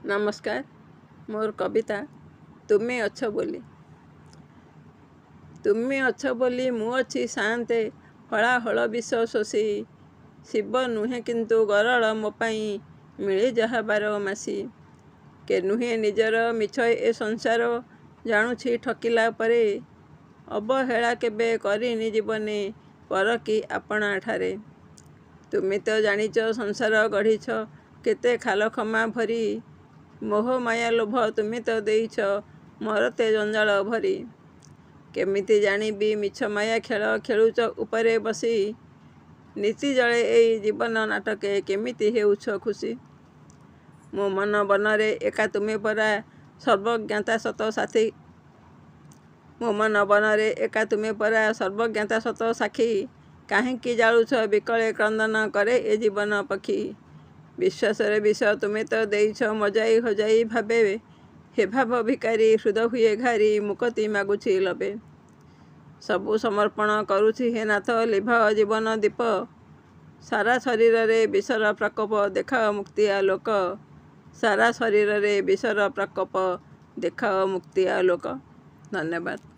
नमस्कार। मोर कविता तुम्हें अच्छ बोली। तुम्हें अच्छ बोली मु अच्छी शांते हलाहल विष शोषी शिव नुहे किंतु गरल मो पाई मिले जहा 12 मासी के नुहे निजर मिछ ए संसार जानुछि ठकिला परे अवहेला केबे करिनी जीवने पर कि आपणा ठारे तुमे तो जानिच संसार गढ़ीछ केते खाल खमा भरी मोह माया लोभ तुमे तो देइछ मरते जंजाल भरी केमिति जानिबी मिछ माया खेल खेलुच उपरे बसी नीति जले एई जीवन नाटके केमिति हेउछ खुशी मो मन बनरे एका तुमे परा सर्वज्ञाता सत साथी मो मन बनरे एका तुमे परा सर्वज्ञाता सत साखी काहेकि जालुछ विकले क्रंदन करे ए जीवन पक्षी विश्वास विष तुमे तो देइछ मजाई हजाई भावे हे भाव भिकारी हृद हुए घारी मुक्ति मागुछि लबे सबु समर्पण करुछि हे नाथ लिभ जीवन दीप सारा शरीर रे विषर प्रकोप देखा मुक्ति आलोक सारा शरीर रे विषर प्रकोप देखा मुक्ति आलोक। धन्यवाद।